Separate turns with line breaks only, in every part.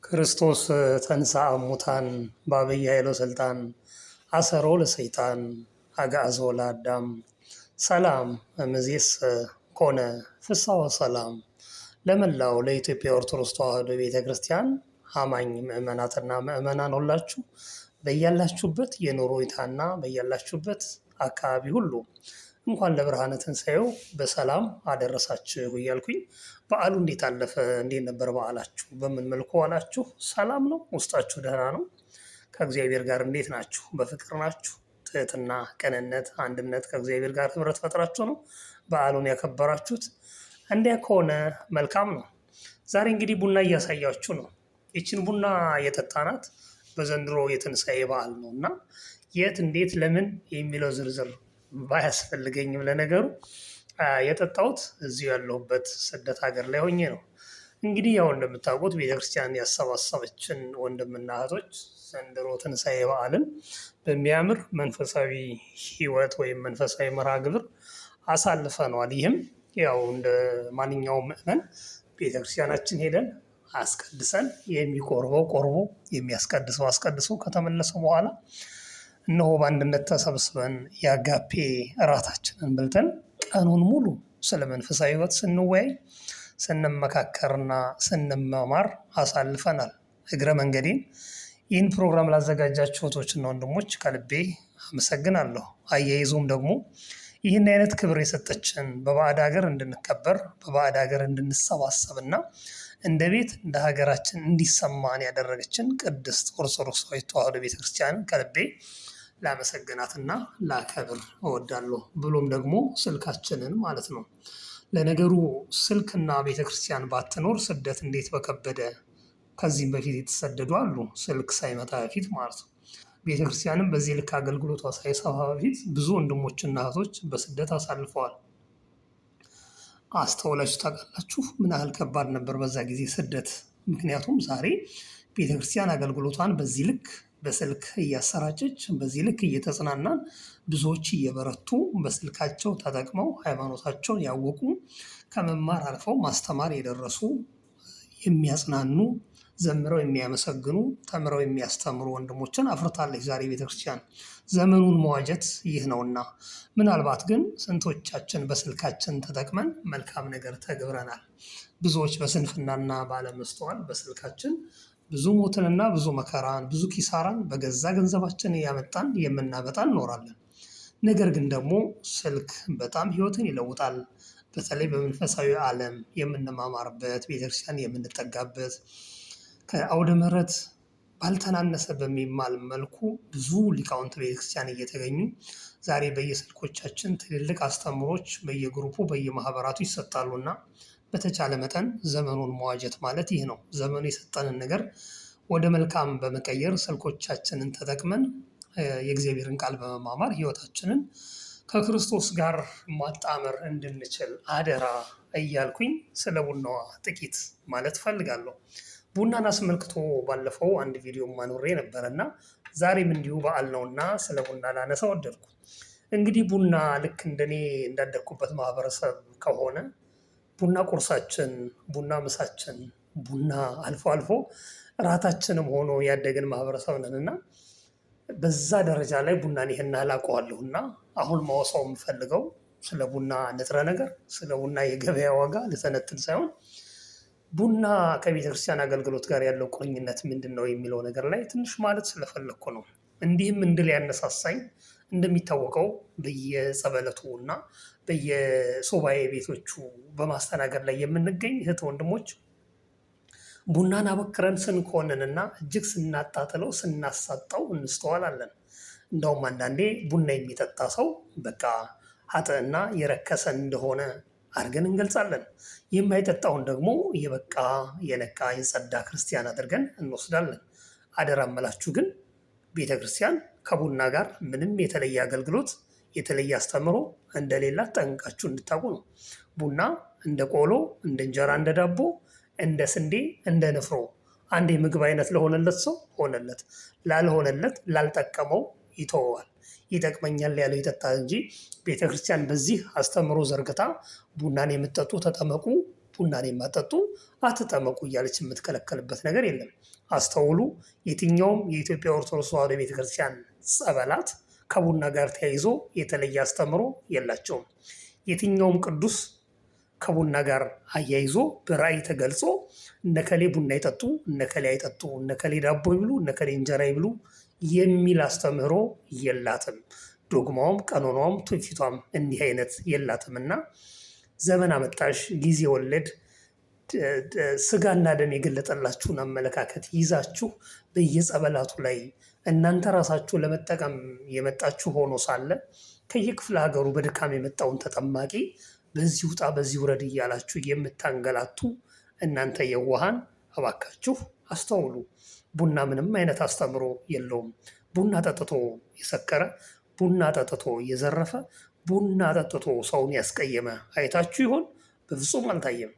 ክርስቶስ ተንሥአ እሙታን በዐቢይ ኃይሎ ሥልጣን አሰሮ ለሰይጣን አግዓዞ ለአዳም ሰላም እምይእዜሰ ኮነ ፍስሐ ወሰላም። ለመላው ለኢትዮጵያ ኦርቶዶክስ ተዋሕዶ ቤተ ክርስቲያን አማኝ ምዕመናትና ምዕመናን ሁላችሁ በያላችሁበት የኑሮ ሁኔታና በያላችሁበት አካባቢ ሁሉ እንኳን ለብርሃነ ትንሣኤው በሰላም አደረሳችሁ እያልኩኝ በዓሉ እንዴት አለፈ? እንዴት ነበር በዓላችሁ? በምን መልኩ ዋላችሁ? ሰላም ነው? ውስጣችሁ ደህና ነው? ከእግዚአብሔር ጋር እንዴት ናችሁ? በፍቅር ናችሁ? ትህትና፣ ቅንነት፣ አንድነት ከእግዚአብሔር ጋር ህብረት ፈጥራችሁ ነው በዓሉን ያከበራችሁት? እንዲያ ከሆነ መልካም ነው። ዛሬ እንግዲህ ቡና እያሳያችሁ ነው። ይችን ቡና የጠጣናት በዘንድሮ የትንሣኤ በዓል ነው እና የት፣ እንዴት፣ ለምን የሚለው ዝርዝር ባያስፈልገኝም ለነገሩ የጠጣሁት እዚሁ ያለሁበት ስደት ሀገር ላይ ሆኜ ነው። እንግዲህ ያው እንደምታውቁት ቤተክርስቲያን ያሰባሰበችን ወንድምና እህቶች ዘንድሮ ትንሣኤ በዓልን በሚያምር መንፈሳዊ ህይወት ወይም መንፈሳዊ መርሃ ግብር አሳልፈነዋል። ይህም ያው እንደ ማንኛውም ምዕመን ቤተክርስቲያናችን ሄደን አስቀድሰን የሚቆርበው ቆርቦ የሚያስቀድሰው አስቀድሶ ከተመለሰ በኋላ እነሆ በአንድነት ተሰብስበን የአጋፔ እራታችንን በልተን ቀኑን ሙሉ ስለ መንፈሳዊ ህይወት ስንወያይ ስንመካከርና ስንመማር አሳልፈናል። እግረ መንገዴን ይህን ፕሮግራም ላዘጋጃችሁ እህቶችና ወንድሞች ከልቤ አመሰግናለሁ። አያይዞም ደግሞ ይህን አይነት ክብር የሰጠችን በባዕድ ሀገር እንድንከበር በባዕድ ሀገር እንድንሰባሰብና እንደ ቤት እንደ ሀገራችን እንዲሰማን ያደረገችን ቅድስት ኦርቶዶክሳዊት ተዋሕዶ ቤተክርስቲያንን ከልቤ ላመሰግናትና ላከብር እወዳለሁ። ብሎም ደግሞ ስልካችንን ማለት ነው። ለነገሩ ስልክና ቤተክርስቲያን ባትኖር ስደት እንዴት በከበደ። ከዚህም በፊት የተሰደዱ አሉ፣ ስልክ ሳይመጣ በፊት ማለት ነው። ቤተክርስቲያንም በዚህ ልክ አገልግሎቷ ሳይሰፋ በፊት ብዙ ወንድሞችና እህቶች በስደት አሳልፈዋል። አስተውላችሁ ታውቃላችሁ ምን ያህል ከባድ ነበር በዛ ጊዜ ስደት? ምክንያቱም ዛሬ ቤተክርስቲያን አገልግሎቷን በዚህ ልክ በስልክ እያሰራጨች በዚህ ልክ እየተጽናናን ብዙዎች እየበረቱ በስልካቸው ተጠቅመው ሃይማኖታቸውን ያወቁ ከመማር አልፈው ማስተማር የደረሱ የሚያጽናኑ ዘምረው የሚያመሰግኑ ተምረው የሚያስተምሩ ወንድሞችን አፍርታለች ዛሬ ቤተክርስቲያን። ዘመኑን መዋጀት ይህ ነውና ምናልባት ግን ስንቶቻችን በስልካችን ተጠቅመን መልካም ነገር ተግብረናል? ብዙዎች በስንፍናና ባለመስተዋል በስልካችን ብዙ ሞትንና ብዙ መከራን ብዙ ኪሳራን በገዛ ገንዘባችን እያመጣን የምናበጣ እንኖራለን። ነገር ግን ደግሞ ስልክ በጣም ህይወትን ይለውጣል። በተለይ በመንፈሳዊ ዓለም የምንማማርበት ቤተክርስቲያን የምንጠጋበት ከአውደ ምሕረት ባልተናነሰ በሚባል መልኩ ብዙ ሊቃውንት ቤተክርስቲያን እየተገኙ ዛሬ በየስልኮቻችን ትልልቅ አስተምሮች በየግሩፑ በየማህበራቱ ይሰጣሉና በተቻለ መጠን ዘመኑን መዋጀት ማለት ይህ ነው። ዘመኑ የሰጠንን ነገር ወደ መልካም በመቀየር ስልኮቻችንን ተጠቅመን የእግዚአብሔርን ቃል በመማማር ህይወታችንን ከክርስቶስ ጋር ማጣመር እንድንችል አደራ እያልኩኝ ስለ ቡናዋ ጥቂት ማለት ፈልጋለሁ። ቡናን አስመልክቶ ባለፈው አንድ ቪዲዮ ማኖሬ ነበረና ዛሬም እንዲሁ በዓል ነውና ስለ ቡና ላነሳ ወደድኩ። እንግዲህ ቡና ልክ እንደኔ እንዳደግኩበት ማህበረሰብ ከሆነ ቡና ቁርሳችን፣ ቡና ምሳችን፣ ቡና አልፎ አልፎ እራታችንም ሆኖ ያደግን ማህበረሰብ ነንና በዛ ደረጃ ላይ ቡናን ይሄን አላውቀዋለሁና አሁን ማወሳው የምፈልገው ስለ ቡና ንጥረ ነገር ስለ ቡና የገበያ ዋጋ ልተነትን ሳይሆን ቡና ከቤተክርስቲያን አገልግሎት ጋር ያለው ቁርኝነት ምንድን ነው የሚለው ነገር ላይ ትንሽ ማለት ስለፈለግኩ ነው። እንዲህም እንድል ያነሳሳኝ እንደሚታወቀው በየጸበለቱ እና በየሱባኤ ቤቶቹ በማስተናገድ ላይ የምንገኝ እህት ወንድሞች ቡናን አበክረን ስንኮንንና እጅግ ስናጣጥለው ስናሳጣው እንስተዋላለን። እንደውም አንዳንዴ ቡና የሚጠጣ ሰው በቃ ኃጥእና የረከሰን እንደሆነ አድርገን እንገልጻለን። የማይጠጣውን ደግሞ የበቃ የነቃ የጸዳ ክርስቲያን አድርገን እንወስዳለን። አደራ እምላችሁ ግን ቤተክርስቲያን ከቡና ጋር ምንም የተለየ አገልግሎት የተለየ አስተምሮ እንደሌላት ጠንቅቃችሁ እንድታውቁ ነው። ቡና እንደ ቆሎ፣ እንደ እንጀራ፣ እንደ ዳቦ፣ እንደ ስንዴ፣ እንደ ንፍሮ አንድ የምግብ አይነት ለሆነለት ሰው ሆነለት፣ ላልሆነለት ላልጠቀመው ይተወዋል። ይጠቅመኛል ያለው ይጠጣል እንጂ ቤተክርስቲያን በዚህ አስተምሮ ዘርግታ ቡናን የምትጠጡ ተጠመቁ፣ ቡናን የማጠጡ አትጠመቁ እያለች የምትከለከልበት ነገር የለም። አስተውሉ። የትኛውም የኢትዮጵያ ኦርቶዶክስ ተዋሕዶ ቤተክርስቲያን ጸበላት ከቡና ጋር ተያይዞ የተለየ አስተምሮ የላቸውም። የትኛውም ቅዱስ ከቡና ጋር አያይዞ በራእይ ተገልጾ እነከሌ ቡና ይጠጡ፣ እነከሌ አይጠጡ፣ እነከሌ ዳቦ ይብሉ፣ እነከሌ እንጀራ ይብሉ የሚል አስተምህሮ የላትም። ዶግማውም ቀኖናውም ትውፊቷም እንዲህ አይነት የላትም እና ዘመን አመጣሽ ጊዜ ወለድ ስጋና ደም የገለጠላችሁን አመለካከት ይዛችሁ በየጸበላቱ ላይ እናንተ ራሳችሁ ለመጠቀም የመጣችሁ ሆኖ ሳለ ከየክፍለ ሀገሩ በድካም የመጣውን ተጠማቂ በዚህ ውጣ በዚህ ውረድ እያላችሁ የምታንገላቱ እናንተ የዋሃን እባካችሁ አስተውሉ። ቡና ምንም አይነት አስተምሮ የለውም። ቡና ጠጥቶ የሰከረ፣ ቡና ጠጥቶ የዘረፈ፣ ቡና ጠጥቶ ሰውን ያስቀየመ አይታችሁ ይሆን? በፍጹም አልታየም።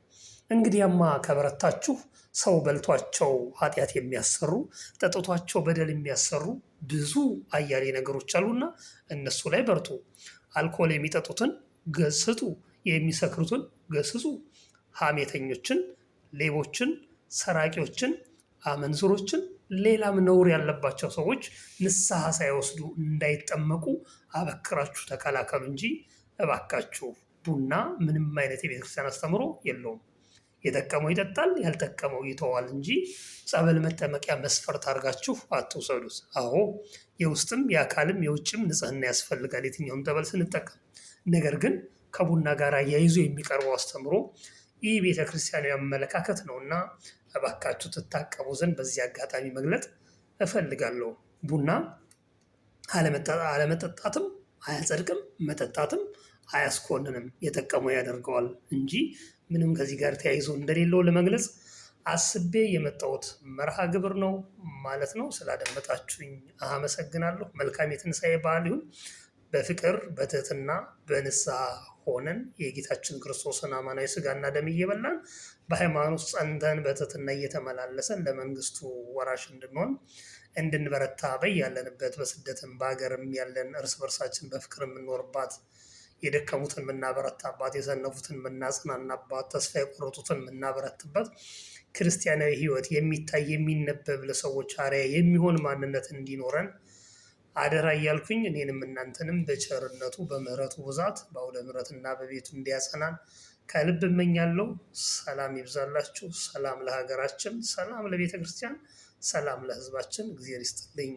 እንግዲያማ ከበረታችሁ ሰው በልቷቸው ኃጢአት የሚያሰሩ ጠጥቷቸው በደል የሚያሰሩ ብዙ አያሌ ነገሮች አሉና እነሱ ላይ በርቱ። አልኮል የሚጠጡትን ገስጡ፣ የሚሰክሩትን ገስጹ። ሐሜተኞችን፣ ሌቦችን፣ ሰራቂዎችን፣ አመንዝሮችን ሌላም ነውር ያለባቸው ሰዎች ንስሐ ሳይወስዱ እንዳይጠመቁ አበክራችሁ ተከላከሉ እንጂ እባካችሁ ቡና ምንም አይነት የቤተክርስቲያን አስተምሮ የለውም። የጠቀመው ይጠጣል፣ ያልጠቀመው ይተዋል እንጂ ጸበል መጠመቂያ መስፈርት አድርጋችሁ አትውሰዱት። አዎ የውስጥም የአካልም የውጭም ንጽህና ያስፈልጋል የትኛውም ጠበል ስንጠቀም። ነገር ግን ከቡና ጋር ያይዞ የሚቀርበው አስተምሮ ይህ ቤተክርስቲያናዊ አመለካከት ነውና እባካችሁ ትታቀቡ ዘንድ በዚህ አጋጣሚ መግለጥ እፈልጋለሁ። ቡና አለመጠጣትም አያጸድቅም፣ መጠጣትም አያስኮንንም። የጠቀመው ያደርገዋል እንጂ ምንም ከዚህ ጋር ተያይዞ እንደሌለው ለመግለጽ አስቤ የመጣሁት መርሃ ግብር ነው ማለት ነው። ስላደመጣችሁኝ አመሰግናለሁ። መልካም የትንሣኤ በዓል ይሁን። በፍቅር በትህትና በንስሐ ሆነን የጌታችን ክርስቶስን አማናዊ ስጋና ደም እየበላን በሃይማኖት ጸንተን በትህትና እየተመላለሰን ለመንግስቱ ወራሽ እንድንሆን እንድንበረታ በያለንበት በስደትም በሀገርም ያለን እርስ በርሳችን በፍቅር የምንኖርባት የደከሙትን የምናበረታባት የሰነፉትን የምናጽናናባት ተስፋ የቆረጡትን የምናበረትበት ክርስቲያናዊ ሕይወት የሚታይ የሚነበብ ለሰዎች አርአያ የሚሆን ማንነት እንዲኖረን አደራ እያልኩኝ እኔንም እናንተንም በቸርነቱ በምሕረቱ ብዛት በአውደ ምሕረትና በቤቱ እንዲያጸናን ከልብ እመኛለሁ። ሰላም ይብዛላችሁ። ሰላም ለሀገራችን፣ ሰላም ለቤተ ክርስቲያን፣ ሰላም ለሕዝባችን። እግዚአብሔር ይስጥልኝ።